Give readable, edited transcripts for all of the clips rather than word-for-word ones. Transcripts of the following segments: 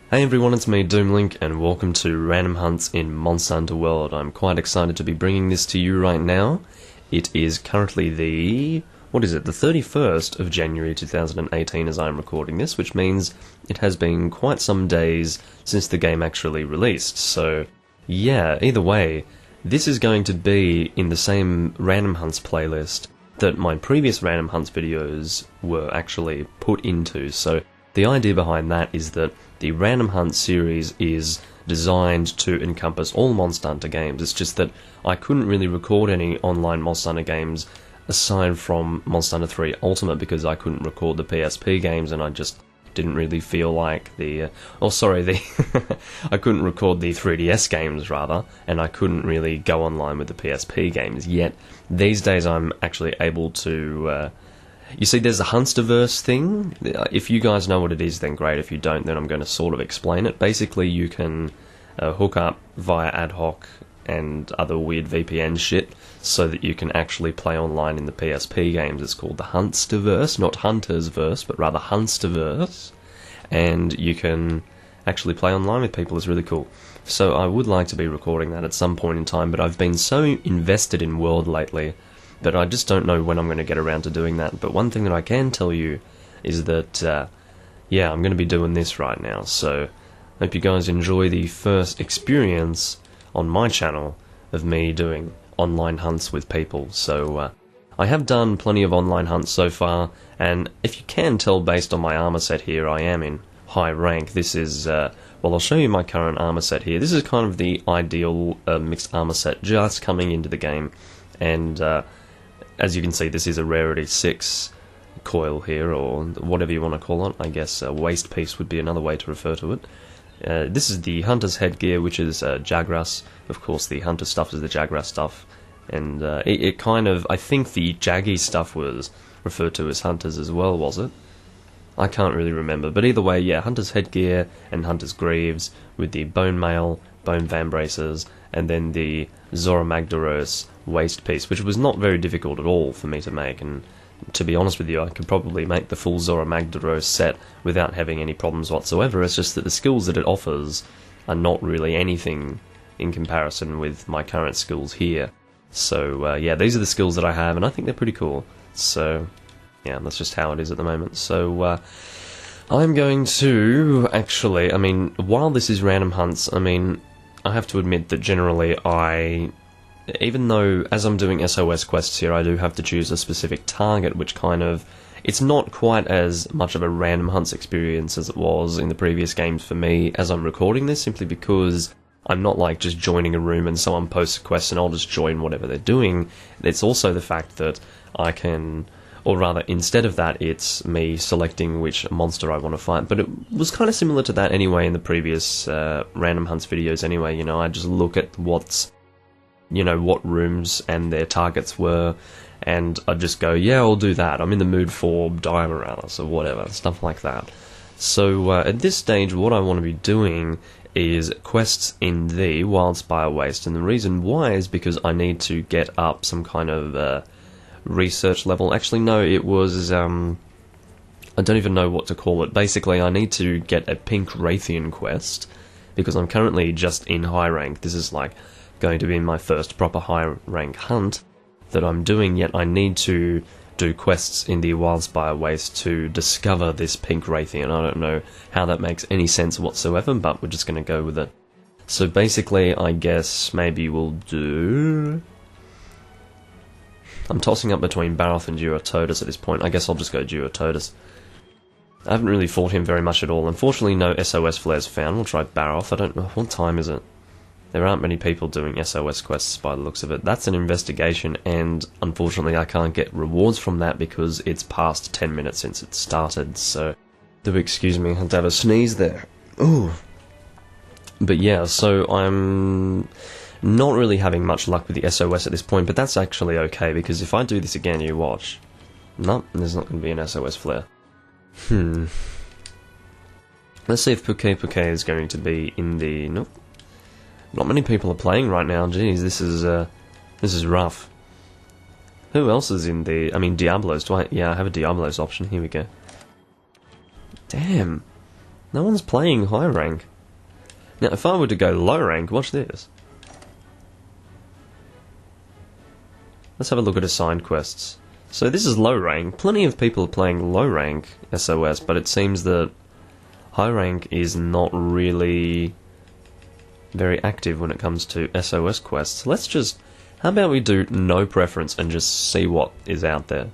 Hey everyone, it's me, Doomlink, and welcome to Random Hunts in Monster Hunter World. I'm quite excited to be bringing this to you right now. It is currently the 31st of January 2018 as I'm recording this, which means it has been quite some days since the game actually released. So, yeah, either way, this is going to be in the same Random Hunts playlist that my previous Random Hunts videos were actually put into. So, the idea behind that is that the Random Hunt series is designed to encompass all Monster Hunter games. It's just that I couldn't really record any online Monster Hunter games aside from Monster Hunter 3 Ultimate because I couldn't record the PSP games and I just didn't really feel like I couldn't record the 3DS games rather, and I couldn't really go online with the PSP games. Yet these days I'm actually able to you see, there's a Hunsterverse thing. If you guys know what it is, then great. If you don't, then I'm going to sort of explain it. Basically, you can hook up via ad hoc and other weird VPN shit so that you can actually play online in the PSP games. It's called the Hunsterverse, not Huntersverse, but rather Hunsterverse. And you can actually play online with people. It's really cool. So I would like to be recording that at some point in time, but I've been so invested in World lately but I just don't know when I'm going to get around to doing that. But one thing that I can tell you is that, yeah, I'm going to be doing this right now. So, hope you guys enjoy the first experience on my channel of me doing online hunts with people. So, I have done plenty of online hunts so far, and if you can tell based on my armor set here, I am in high rank. This is, well, I'll show you my current armor set here. This is kind of the ideal mixed armor set just coming into the game, and as you can see, this is a Rarity 6 coil here, or whatever you want to call it. I guess a waist piece would be another way to refer to it. This is the Hunter's headgear, which is Jagras. Of course, the Hunter stuff is the Jagras stuff. And it kind of, I think the Jaggy stuff was referred to as Hunter's as well, was it? I can't really remember. But either way, yeah, Hunter's headgear and Hunter's greaves with the bone mail, bone vambraces, and then the Zora Magdaros waist piece, which was not very difficult at all for me to make, and to be honest with you, I could probably make the full Zora Magdaros set without having any problems whatsoever. It's just that the skills that it offers are not really anything in comparison with my current skills here. So, yeah, these are the skills that I have, and I think they're pretty cool. So, yeah, that's just how it is at the moment. So, I'm going to, actually, I mean, while this is Random Hunts, I mean, I have to admit that generally even though as I'm doing SOS quests here, I do have to choose a specific target, which kind of, it's not quite as much of a Random Hunts experience as it was in the previous games for me as I'm recording this, simply because I'm not like just joining a room and someone posts a quest and I'll just join whatever they're doing. It's also the fact that I can, or rather, instead of that, it's me selecting which monster I want to fight. But it was kind of similar to that anyway in the previous Random Hunts videos anyway. You know, I just look at what rooms and their targets were, and I'd just go, yeah, I'll do that. I'm in the mood for Diamorales or whatever, stuff like that. So at this stage, what I want to be doing is quests in the Wildspire Waste, and the reason why is because I need to get up some kind of research level. Actually, no, it was, I don't even know what to call it. Basically, I need to get a pink Raytheon quest, because I'm currently just in high rank. This is like going to be my first proper high rank hunt that I'm doing, yet I need to do quests in the Wildspire Waste to discover this pink Raytheon. I don't know how that makes any sense whatsoever, but we're just going to go with it. So basically, I guess maybe we'll do, I'm tossing up between Barroth and Durototus at this point. I guess I'll just go Durototus. I haven't really fought him very much at all. Unfortunately, no SOS flares found. We'll try Barroth. I don't know, what time is it? There aren't many people doing SOS quests by the looks of it. That's an investigation, and unfortunately I can't get rewards from that because it's past 10 minutes since it started, so do excuse me, I had to have a sneeze there. Ooh. But yeah, so I'm not really having much luck with the SOS at this point, but that's actually okay, because if I do this again, you watch. Nope, there's not going to be an SOS flare. Let's see if Pukei-Pukei is going to be in the... Nope. Not many people are playing right now. Jeez, this is rough. Who else is in the... I mean, Diablos. Yeah, I have a Diablos option. Here we go. Damn. No one's playing high rank. Now, if I were to go low rank, watch this. Let's have a look at assigned quests. So this is low rank. Plenty of people are playing low rank SOS, but it seems that high rank is not really very active when it comes to SOS quests. Let's just... How about we do no preference and just see what is out there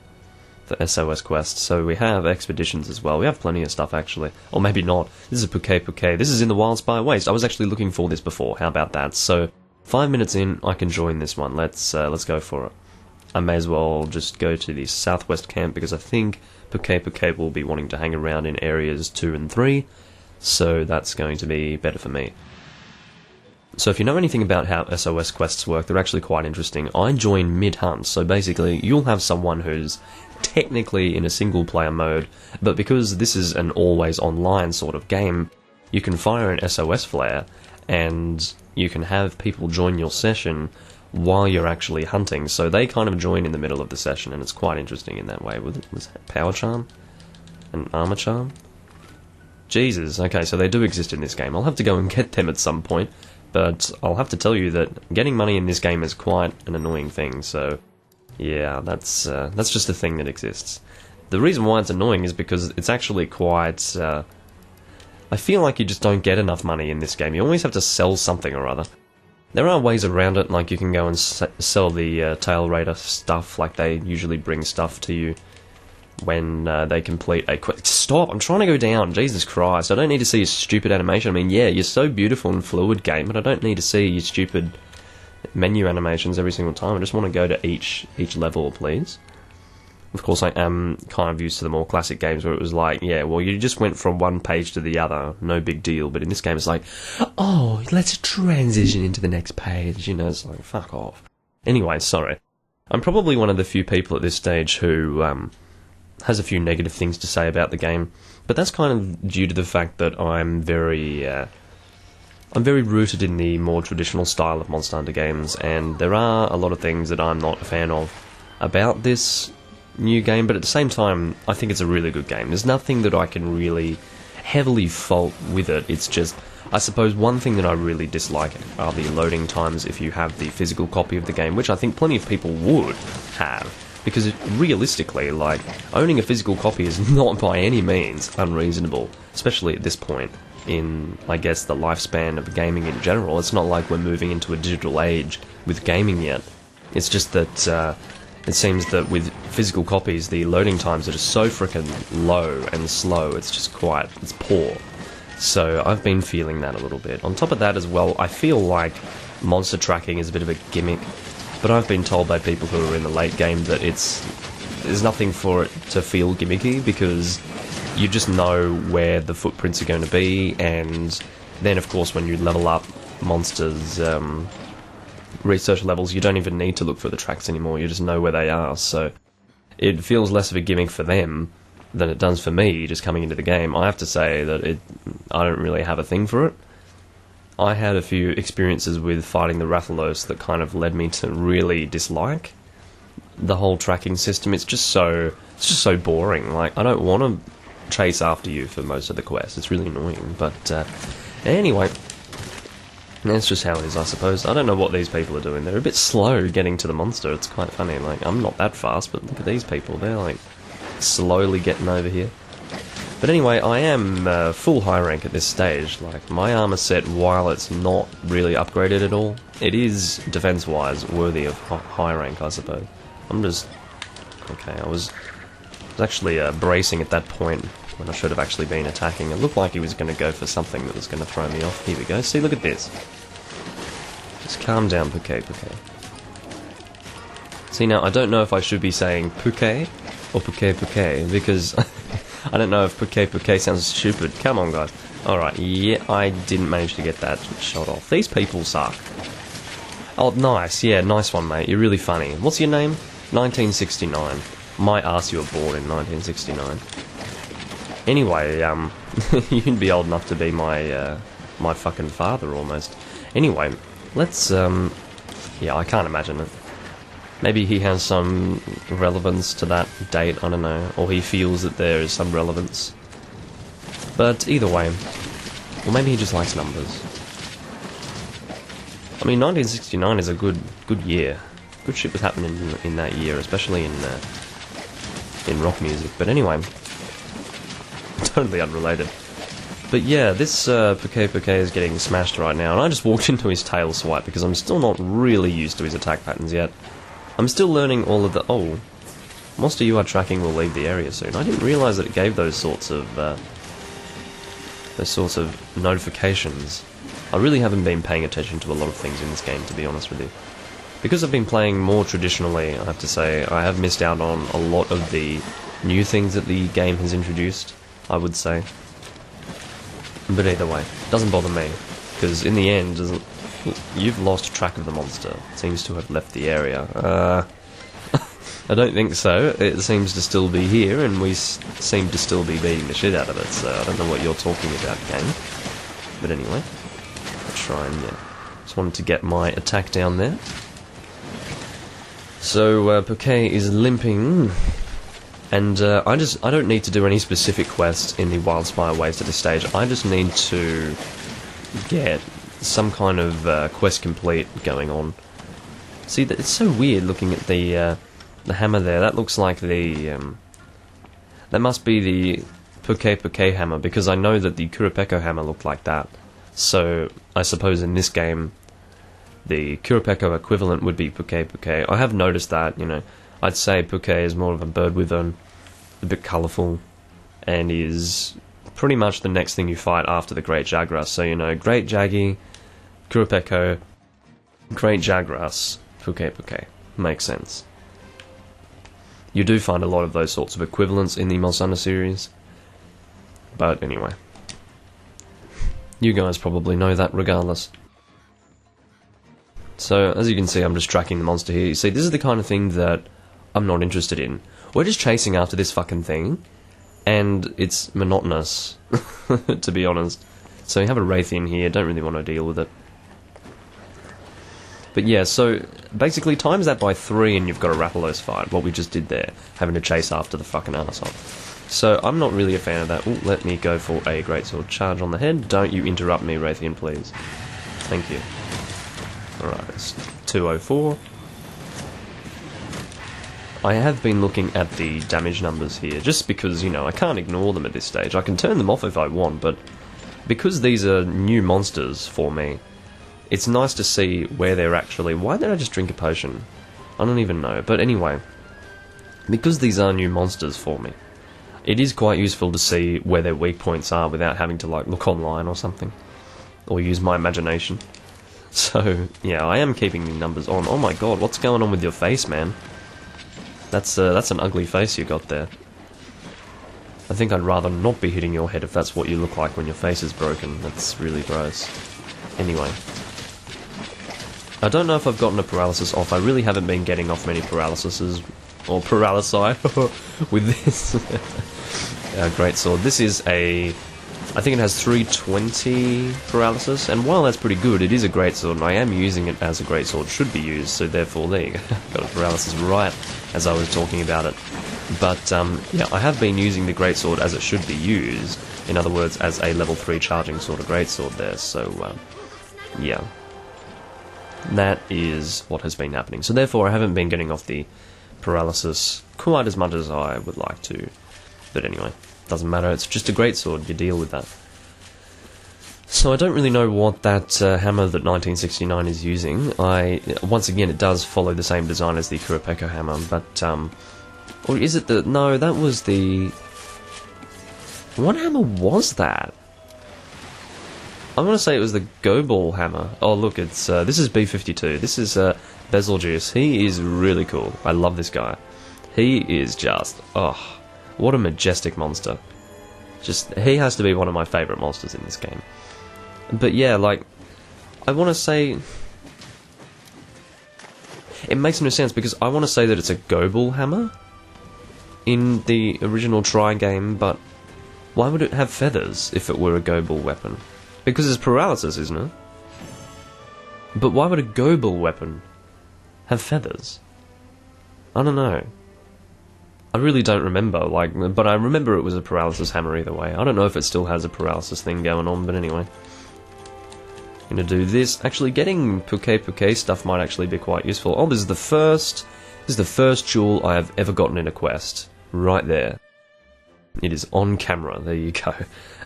for SOS quests? So we have expeditions as well. We have plenty of stuff, actually. Or maybe not. This is Pukei-Pukei. This is in the Wildspire Waste. I was actually looking for this before. How about that? So 5 minutes in, I can join this one. Let's go for it. I may as well just go to the southwest camp because I think Pukei-Pukei will be wanting to hang around in areas 2 and 3. So that's going to be better for me. So if you know anything about how SOS quests work, they're actually quite interesting. I join mid-hunt, so basically you'll have someone who's technically in a single-player mode, but because this is an always-online sort of game, you can fire an SOS flare, and you can have people join your session while you're actually hunting, so they kind of join in the middle of the session, and it's quite interesting in that way. Was that Power Charm? An Armor Charm? Jesus, okay, so they do exist in this game. I'll have to go and get them at some point. But I'll have to tell you that getting money in this game is quite an annoying thing, so yeah, that's just a thing that exists. The reason why it's annoying is because it's actually quite... I feel like you just don't get enough money in this game. You always have to sell something or other. There are ways around it, like you can go and sell the Tail Raider stuff, like they usually bring stuff to you when they complete a quest. Stop! I'm trying to go down. Jesus Christ! I don't need to see your stupid animation. I mean, yeah, you're so beautiful and fluid, game, but I don't need to see your stupid menu animations every single time. I just want to go to each level, please. Of course, I am kind of used to the more classic games where it was like, yeah, well, you just went from one page to the other, no big deal. But in this game, it's like, oh, let's transition into the next page. You know, it's like, fuck off. Anyway, sorry. I'm probably one of the few people at this stage who has a few negative things to say about the game, but that's kind of due to the fact that I'm very rooted in the more traditional style of Monster Hunter games, and there are a lot of things that I'm not a fan of about this new game, but at the same time, I think it's a really good game. There's nothing that I can really heavily fault with it. It's just, I suppose one thing that I really dislike are the loading times if you have the physical copy of the game, which I think plenty of people would have. Because realistically, like, owning a physical copy is not by any means unreasonable, especially at this point in, I guess, the lifespan of gaming in general. It's not like we're moving into a digital age with gaming yet. It's just that it seems that with physical copies, the loading times are just so frickin' low and slow, it's poor. So I've been feeling that a little bit. On top of that as well, I feel like monster tracking is a bit of a gimmick. But I've been told by people who are in the late game that there's nothing for it to feel gimmicky because you just know where the footprints are going to be, and then of course when you level up monsters' research levels, you don't even need to look for the tracks anymore, you just know where they are, so it feels less of a gimmick for them than it does for me just coming into the game. I have to say that I don't really have a thing for it. I had a few experiences with fighting the Rathalos that kind of led me to really dislike the whole tracking system. It's just so boring. Like, I don't want to chase after you for most of the quests. It's really annoying. But anyway, that's just how it is, I suppose. I don't know what these people are doing. They're a bit slow getting to the monster. It's quite funny. Like, I'm not that fast, but look at these people. They're like slowly getting over here. But anyway, I am full high rank at this stage. Like, my armor set, while it's not really upgraded at all, it is, defense-wise, worthy of high rank, I suppose. I'm just... Okay, I was actually bracing at that point when I should have actually been attacking. It looked like he was going to go for something that was going to throw me off. Here we go. See, look at this. Just calm down, Pukei-Pukei. See, now, I don't know if I should be saying Pukei or Pukei-Pukei, because... I don't know if Pukei-Pukei sounds stupid. Come on, guys. Alright, yeah, I didn't manage to get that shot off. These people suck. Oh, nice. Yeah, nice one, mate. You're really funny. What's your name? 1969. My ass, you were born in 1969. Anyway, you'd be old enough to be my fucking father, almost. Anyway, let's, yeah, I can't imagine it. Maybe he has some relevance to that date, I don't know. Or he feels that there is some relevance. But either way, or maybe he just likes numbers. I mean, 1969 is a good year. Good shit was happening in that year, especially in rock music. But anyway, totally unrelated. But yeah, this Pukei-Pukei is getting smashed right now, and I just walked into his tail swipe because I'm still not really used to his attack patterns yet. I'm still learning all of the... Oh, monster you are tracking will leave the area soon. I didn't realise that it gave those sorts of notifications. I really haven't been paying attention to a lot of things in this game, to be honest with you. Because I've been playing more traditionally, I have to say, I have missed out on a lot of the new things that the game has introduced, I would say. But either way, doesn't bother me, because in the end, you've lost track of the monster. It seems to have left the area. I don't think so. It seems to still be here, and we seem to still be beating the shit out of it, so I don't know what you're talking about, game. But anyway, I'll try and, yeah. Just wanted to get my attack down there. So, Pukei is limping, and I don't need to do any specific quests in the Wildspire Waste at this stage. I just need to get some kind of quest complete going on. See, it's so weird looking at the hammer there. That looks like the... that must be the Pukei-Pukei hammer, because I know that the Kurapeko hammer looked like that. So, I suppose in this game, the Kurapeko equivalent would be Pukei-Pukei. I have noticed that, you know. I'd say Pukei is more of a bird with a bit colourful, and is pretty much the next thing you fight after the Great Jagras. So, you know, Great Jaggy, Kurapeko, Great Jagras, Pukei-Pukei. Makes sense. You do find a lot of those sorts of equivalents in the Monster Hunter series. But anyway. You guys probably know that regardless. So, as you can see, I'm just tracking the monster here. You see, this is the kind of thing that I'm not interested in. We're just chasing after this fucking thing, and it's monotonous, to be honest. So you have a Wraithian here, don't really want to deal with it. But yeah, so basically times that by 3 and you've got a Rathalos fight, what we just did there, having to chase after the fucking arsehole. So I'm not really a fan of that. Ooh, let me go for a Greatsword charge on the head. Don't you interrupt me, Wraithian, please. Thank you. Alright, it's 204. I have been looking at the damage numbers here, just because, you know, I can't ignore them at this stage. I can turn them off if I want, but because these are new monsters for me, it's nice to see where they're actually... Why did I just drink a potion? I don't even know. But anyway, because these are new monsters for me, it is quite useful to see where their weak points are without having to, like, look online or something. Or use my imagination. So, yeah, I am keeping the numbers on. Oh my god, what's going on with your face, man? That's an ugly face you got there. I think I'd rather not be hitting your head if that's what you look like when your face is broken. That's really gross. Anyway. I don't know if I've gotten a paralysis off. I really haven't been getting off many paralysises, or paralysi, with this Greatsword. This is a... I think it has 320 paralysis, and while that's pretty good, it is a Greatsword, and I am using it as a Greatsword should be used, so therefore there you go. Got a paralysis right as I was talking about it. But, yeah, I have been using the Greatsword as it should be used, in other words, as a level 3 charging sort of Greatsword there, so, yeah. That is what has been happening. So therefore I haven't been getting off the paralysis quite as much as I would like to. But anyway, doesn't matter, it's just a Greatsword, you deal with that. So I don't really know what that hammer that 1969 is using. Once again, it does follow the same design as the Kurapeko hammer, but, or is it the... No, that was the... What hammer was that? I'm going to say it was the Go Ball hammer. Oh, look, it's this is B52. This is Betelgeuse. He is really cool. I love this guy. He is just... Oh, what a majestic monster. Just, he has to be one of my favourite monsters in this game. But yeah, like, I want to say... It makes no sense, because I want to say that it's a Go Ball hammer in the original Try game, but why would it have feathers if it were a Go Ball weapon? Because it's paralysis, isn't it? But why would a Go Ball weapon have feathers? I don't know. I really don't remember, but I remember it was a paralysis hammer either way. I don't know if it still has a paralysis thing going on, but anyway. Gonna do this. Actually, getting Pukei-Pukei stuff might actually be quite useful. Oh, this is the first jewel I have ever gotten in a quest. Right there. It is on camera, there you go.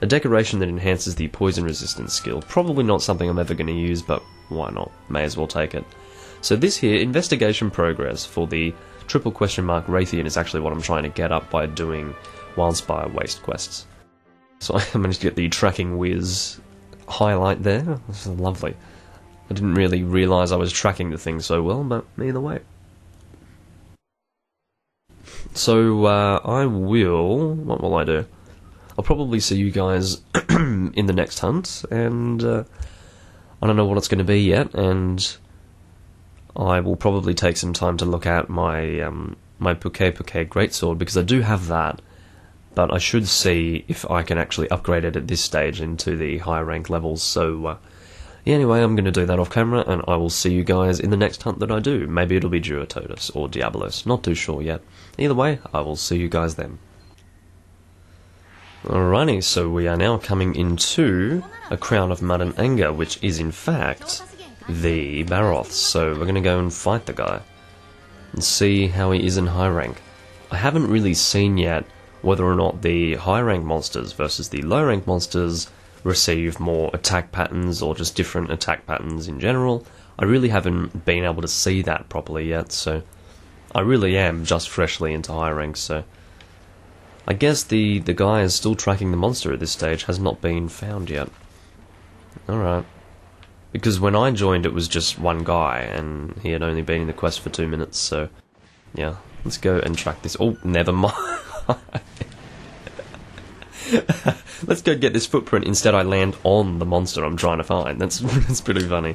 A decoration that enhances the poison resistance skill. Probably not something I'm ever going to use, but why not? May as well take it. So this here, investigation progress for the triple question mark Raytheon is actually what I'm trying to get up by doing Wildspire Waste quests. So I managed to get the tracking whiz highlight there. This is lovely. I didn't really realise I was tracking the thing so well, but either way. So, what will I do? I'll probably see you guys in the next hunt, and I don't know what it's going to be yet, and I will probably take some time to look at my my Pukei-Pukei greatsword, because I do have that, but I should see if I can actually upgrade it at this stage into the higher rank levels. So yeah, anyway, I'm going to do that off camera, and I will see you guys in the next hunt that I do. Maybe it'll be Duototus or Diabolos, not too sure yet. Either way, I will see you guys then. Alrighty, so we are now coming into a Crown of Mud and Anger, which is in fact the Barroth. So we're going to go and fight the guy and see how he is in high rank. I haven't really seen yet whether or not the high rank monsters versus the low rank monsters receive more attack patterns or just different attack patterns in general. I really haven't been able to see that properly yet, so I really am just freshly into high rank, so I guess the guy is still tracking the monster at this stage, has not been found yet. Alright. Because when I joined it was just one guy, and he had only been in the quest for 2 minutes, so yeah. Let's go and track this. Oh, never mind. Let's go get this footprint. Instead I land on the monster I'm trying to find. That's pretty funny.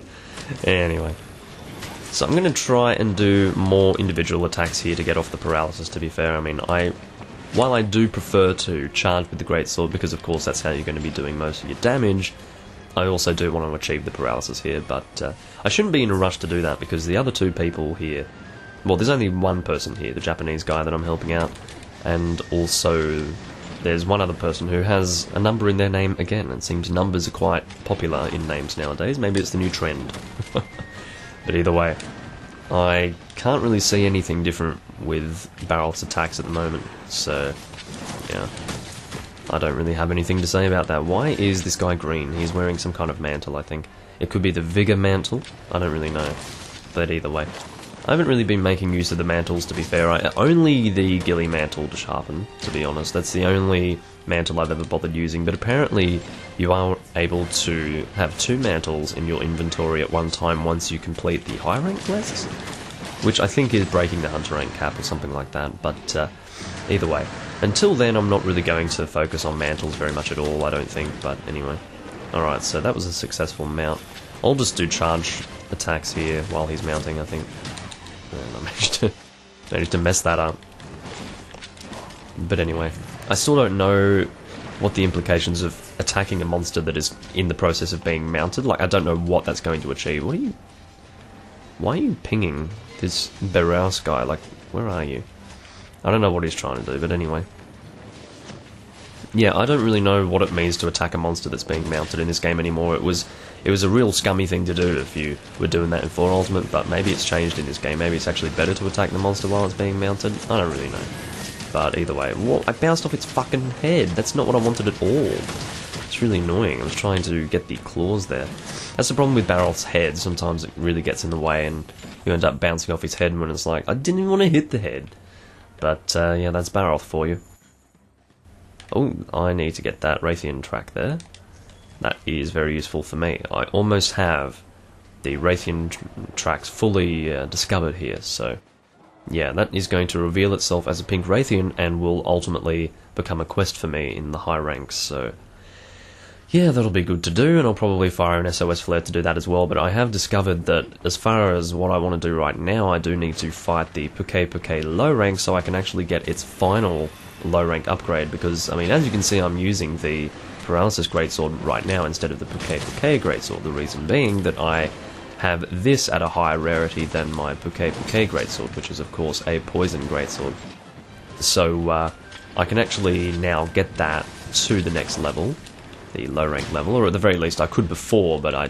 Anyway. So I'm going to try and do more individual attacks here to get off the paralysis, to be fair. I mean, while I do prefer to charge with the greatsword, because of course that's how you're going to be doing most of your damage, I also do want to achieve the paralysis here, but I shouldn't be in a rush to do that, because the other two people here, well, there's only one person here, the Japanese guy that I'm helping out, and also there's one other person who has a number in their name again. It seems numbers are quite popular in names nowadays. Maybe it's the new trend. But either way, I can't really see anything different with Barroth's attacks at the moment, so yeah, I don't really have anything to say about that. Why is this guy green? He's wearing some kind of mantle, I think. It could be the Vigor Mantle, I don't really know, but either way. I haven't really been making use of the mantles, to be fair. Only the Ghillie Mantle to sharpen, to be honest. That's the only mantle I've ever bothered using, but apparently you are able to have 2 mantles in your inventory at one time once you complete the high rank quests, which I think is breaking the hunter rank cap or something like that, but either way. Until then, I'm not really going to focus on mantles very much at all, I don't think, but anyway. Alright, so that was a successful mount. I'll just do charge attacks here while he's mounting, I think. And I managed to mess that up. But anyway, I still don't know what the implications of attacking a monster that is in the process of being mounted. Like, I don't know what that's going to achieve. Why are you pinging this Barroth guy? Like, where are you? I don't know what he's trying to do, but anyway. Yeah, I don't really know what it means to attack a monster that's being mounted in this game anymore. It was a real scummy thing to do if you were doing that in 4 Ultimate, but maybe it's changed in this game. Maybe it's actually better to attack the monster while it's being mounted. I don't really know. But either way, I bounced off its fucking head. That's not what I wanted at all. It's really annoying. I was trying to get the claws there. That's the problem with Barroth's head. Sometimes it really gets in the way and you end up bouncing off his head when it's like, I didn't even want to hit the head. But yeah, that's Barroth for you. Oh, I need to get that Raytheon track there. That is very useful for me. I almost have the Raytheon tracks fully discovered here, so yeah, that is going to reveal itself as a pink Raytheon and will ultimately become a quest for me in the high ranks, so yeah, that'll be good to do, and I'll probably fire an SOS flare to do that as well, but I have discovered that as far as what I want to do right now, I do need to fight the Pukei-Pukei low rank so I can actually get its final low rank upgrade, because, I mean, as you can see, I'm using the Paralysis Greatsword right now instead of the Pukei-Pukei Greatsword, the reason being that I have this at a higher rarity than my Pukei-Pukei Greatsword, which is of course a Poison Greatsword. So I can actually now get that to the next level, the low rank level, or at the very least I could before, but I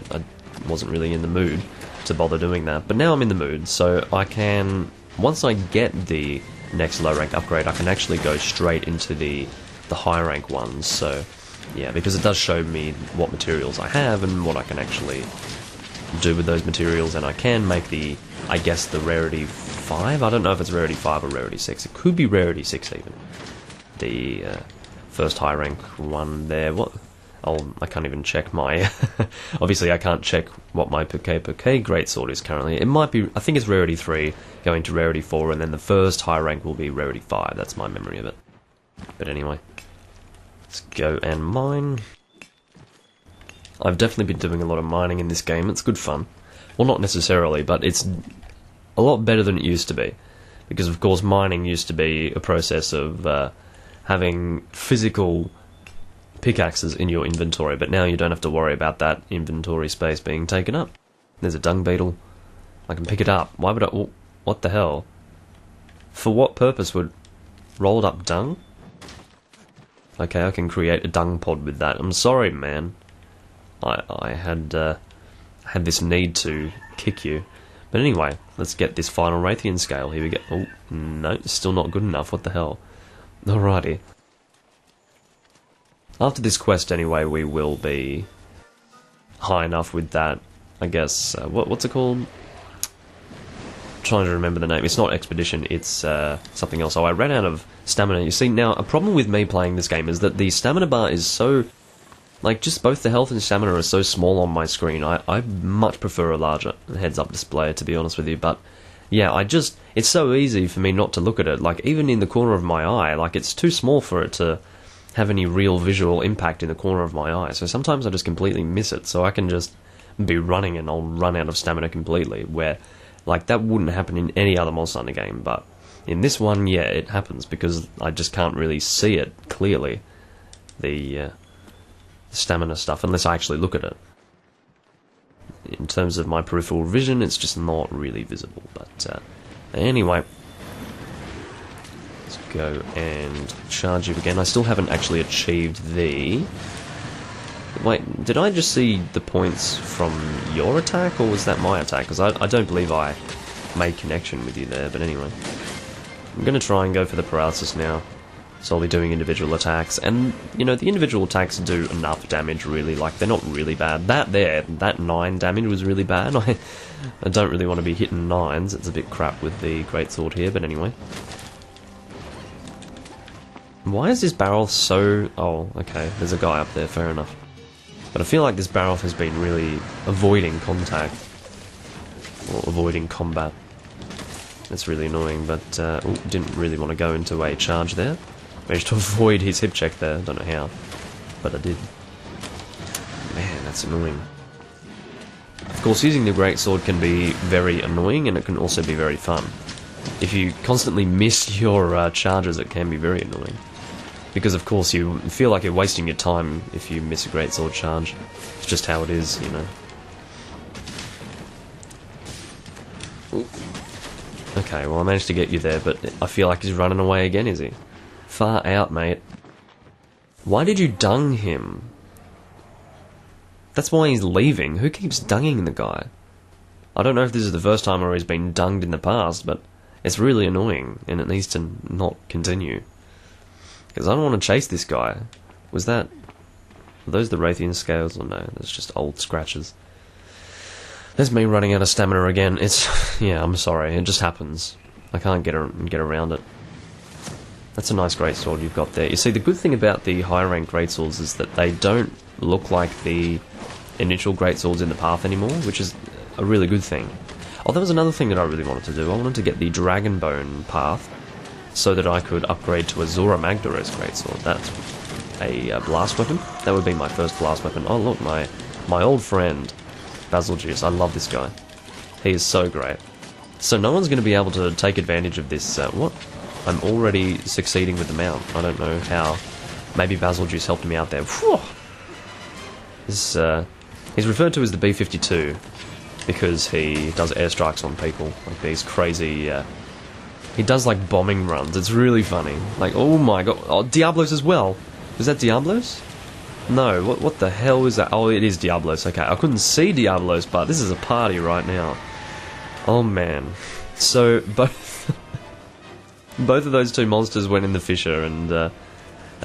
wasn't really in the mood to bother doing that. But now I'm in the mood, so I can, once I get the next low rank upgrade, I can actually go straight into the high rank ones. So yeah, because it does show me what materials I have and what I can actually do with those materials, and I can make the, I guess, the rarity 5. I don't know if it's rarity 5 or rarity 6. It could be rarity 6 even. The first high rank one there. What? Oh, I can't even check my... Obviously, I can't check what my Pukei-Pukei greatsword is currently. It might be... I think it's rarity 3 going to rarity 4, and then the first high rank will be rarity 5. That's my memory of it. But anyway, let's go and mine. I've definitely been doing a lot of mining in this game. It's good fun. Well, not necessarily, but it's a lot better than it used to be. Because, of course, mining used to be a process of having physical pickaxes in your inventory, but now you don't have to worry about that inventory space being taken up. There's a dung beetle. I can pick it up. Why would I... Oh, what the hell? For what purpose would... Rolled up dung? Okay, I can create a dung pod with that. I'm sorry, man. I had this need to kick you. But anyway, let's get this final Raytheon scale. Here we go. Oh, no, still not good enough. What the hell? Alrighty. After this quest, anyway, we will be high enough with that, I guess. What's it called? I'm trying to remember the name. It's not Expedition, it's something else. Oh, I ran out of stamina. You see, now, a problem with me playing this game is that the stamina bar is so... Like, just both the health and stamina are so small on my screen. I much prefer a larger heads-up display, to be honest with you, but... Yeah, it's so easy for me not to look at it. Like, even in the corner of my eye, like, it's too small for it to have any real visual impact in the corner of my eye. So sometimes I just completely miss it. So I can just be running and I'll run out of stamina completely. Where, like, that wouldn't happen in any other Monster Hunter game. But in this one, yeah, it happens because I just can't really see it clearly. The stamina stuff, unless I actually look at it. In terms of my peripheral vision, it's just not really visible. But anyway, let's go and charge you again. I still haven't actually achieved the... Wait, did I just see the points from your attack, or was that my attack? Because I don't believe I made connection with you there, but anyway. I'm going to try and go for the paralysis now. So I'll be doing individual attacks, and, you know, the individual attacks do enough damage, really. Like, they're not really bad. That 9 damage was really bad. I don't really want to be hitting 9s. It's a bit crap with the greatsword here, but anyway. Why is this Barroth so... Oh, okay, there's a guy up there, fair enough. But I feel like this Barroth has been really avoiding contact. Or avoiding combat. That's really annoying, but didn't really want to go into a charge there. Managed to avoid his hip check there, don't know how, but I did. Man, that's annoying. Of course, using the greatsword can be very annoying, and it can also be very fun. If you constantly miss your charges, it can be very annoying. Because, of course, you feel like you're wasting your time if you miss a greatsword charge. It's just how it is, you know. Ooh. Okay, well, I managed to get you there, but I feel like he's running away again, is he? Far out, mate. Why did you dung him? That's why he's leaving. Who keeps dunging the guy? I don't know if this is the first time or he's been dunged in the past, but it's really annoying, and it needs to not continue. Because I don't want to chase this guy. Was that... Were those the Raytheon scales? Or no, that's just old scratches. There's me running out of stamina again. It's... Yeah, I'm sorry. It just happens. I can't get around it. That's a nice greatsword you've got there. You see, the good thing about the high rank greatswords is that they don't look like the initial greatswords in the path anymore, which is a really good thing. Oh, there was another thing that I really wanted to do. I wanted to get the Dragon Bone path so that I could upgrade to a Zora Magdaros greatsword. That's a blast weapon. That would be my first blast weapon. Oh, look, my old friend, Basiljuice. I love this guy. He is so great. So no one's going to be able to take advantage of this... what? I'm already succeeding with the mount. I don't know how. Maybe Basiljuice helped me out there. Whew. He's referred to as the B-52 because he does airstrikes on people, like these crazy He does like bombing runs. It's really funny. Like, oh my god. Oh, Diablos as well. Is that Diablos? No, what the hell is that? Oh, it is Diablos. Okay, I couldn't see Diablos, but this is a party right now. Oh man. So, both both of those two monsters went in the fissure, and that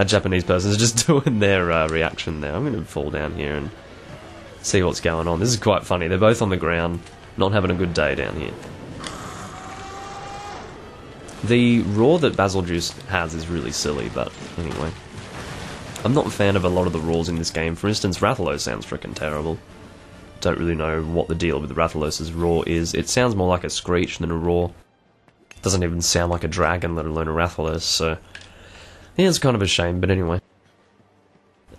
Japanese person is just doing their reaction there. I'm going to fall down here and see what's going on. This is quite funny. They're both on the ground, not having a good day down here. The roar that Basil Juice has is really silly, but anyway. I'm not a fan of a lot of the roars in this game. For instance, Rathalos sounds frickin' terrible. Don't really know what the deal with Rathalos' roar is. It sounds more like a screech than a roar. Doesn't even sound like a dragon, let alone a Rathalos, so... yeah, it's kind of a shame, but anyway.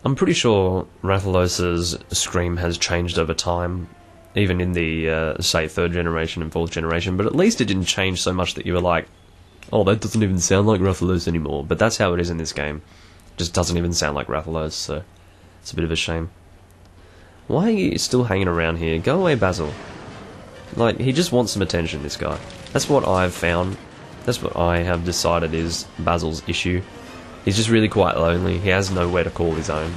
I'm pretty sure Rathalos' scream has changed over time, even in the, say, 3rd generation and 4th generation, but at least it didn't change so much that you were like, oh, that doesn't even sound like Rathalos anymore. But that's how it is in this game. It just doesn't even sound like Rathalos, so it's a bit of a shame. Why are you still hanging around here? Go away, Basil. Like, he just wants some attention, this guy. That's what I've found. That's what I have decided is Basil's issue. He's just really quite lonely. He has nowhere to call his own.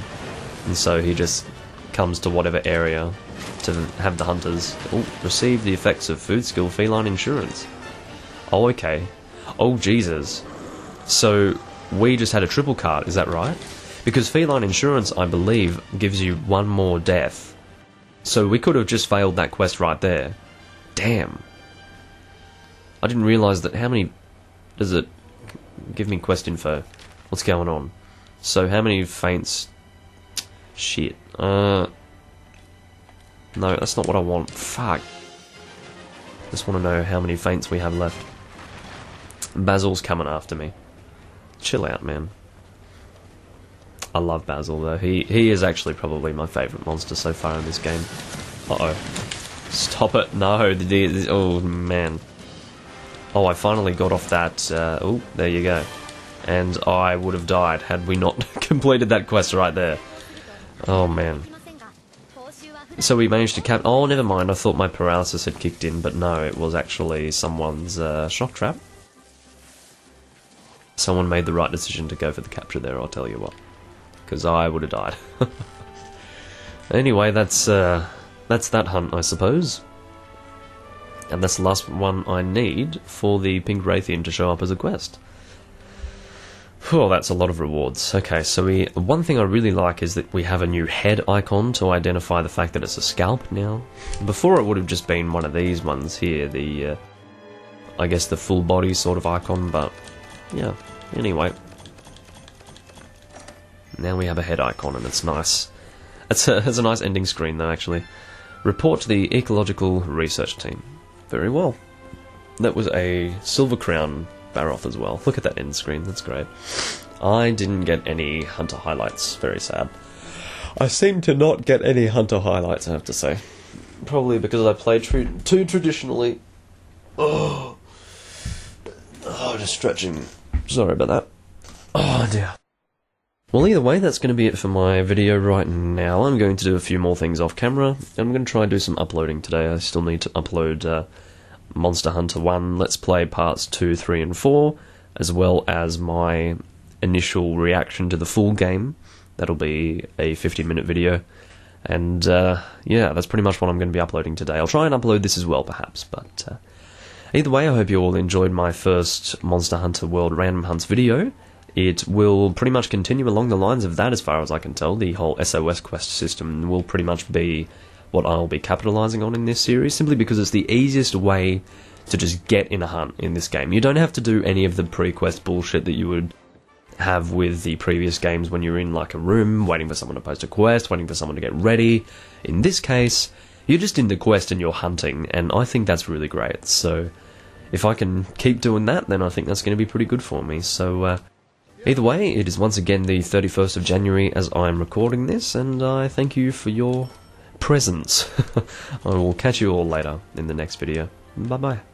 And so he just comes to whatever area to have the hunters. Oh, receive the effects of food skill feline insurance. Oh, okay. Oh, Jesus. So, we just had a triple cart, is that right? Because feline insurance, I believe, gives you one more death. So we could have just failed that quest right there. Damn. I didn't realise that. How many... does it give me quest info? What's going on? So how many faints... shit. No, that's not what I want. Fuck. Just want to know how many faints we have left. Basil's coming after me. Chill out, man. I love Basil, though. He is actually probably my favourite monster so far in this game. Uh-oh. Stop it. No. Oh, man. Oh, I finally got off that... oh, there you go. And I would have died had we not completed that quest right there. Oh, man. So we managed to cap... oh, never mind. I thought my paralysis had kicked in, but no, it was actually someone's shock trap. Someone made the right decision to go for the capture there, I'll tell you what. Because I would have died. Anyway, that's that hunt, I suppose. And that's the last one I need for the Pink Wraithian to show up as a quest. Oh, that's a lot of rewards. Okay, so one thing I really like is that we have a new head icon to identify the fact that it's a scalp now. Before it would have just been one of these ones here, the, I guess the full body sort of icon, but yeah, anyway. Now we have a head icon and it's nice. It's a nice ending screen though, actually. Report to the Ecological Research Team. Very well. That was a Silver Crown Barroth as well. Look at that end screen, that's great. I didn't get any hunter highlights, very sad. I seem to not get any hunter highlights, I have to say. Probably because I played too traditionally. Oh, just stretching. Sorry about that. Oh dear. Well, either way, that's going to be it for my video right now. I'm going to do a few more things off camera, and I'm going to try and do some uploading today. I still need to upload Monster Hunter 1 Let's Play Parts 2, 3, and 4, as well as my initial reaction to the full game. That'll be a 50-minute video. And, yeah, that's pretty much what I'm going to be uploading today. I'll try and upload this as well, perhaps, but either way, I hope you all enjoyed my first Monster Hunter World Random Hunts video. It will pretty much continue along the lines of that as far as I can tell. The whole SOS quest system will pretty much be what I'll be capitalising on in this series, simply because it's the easiest way to just get in a hunt in this game. You don't have to do any of the pre-quest bullshit that you would have with the previous games when you're in like a room, waiting for someone to post a quest, waiting for someone to get ready. In this case, you're just in the quest and you're hunting, and I think that's really great. So if I can keep doing that, then I think that's going to be pretty good for me. So either way, it is once again the 31st of January as I'm recording this, and I thank you for your presence. I will catch you all later in the next video. Bye bye.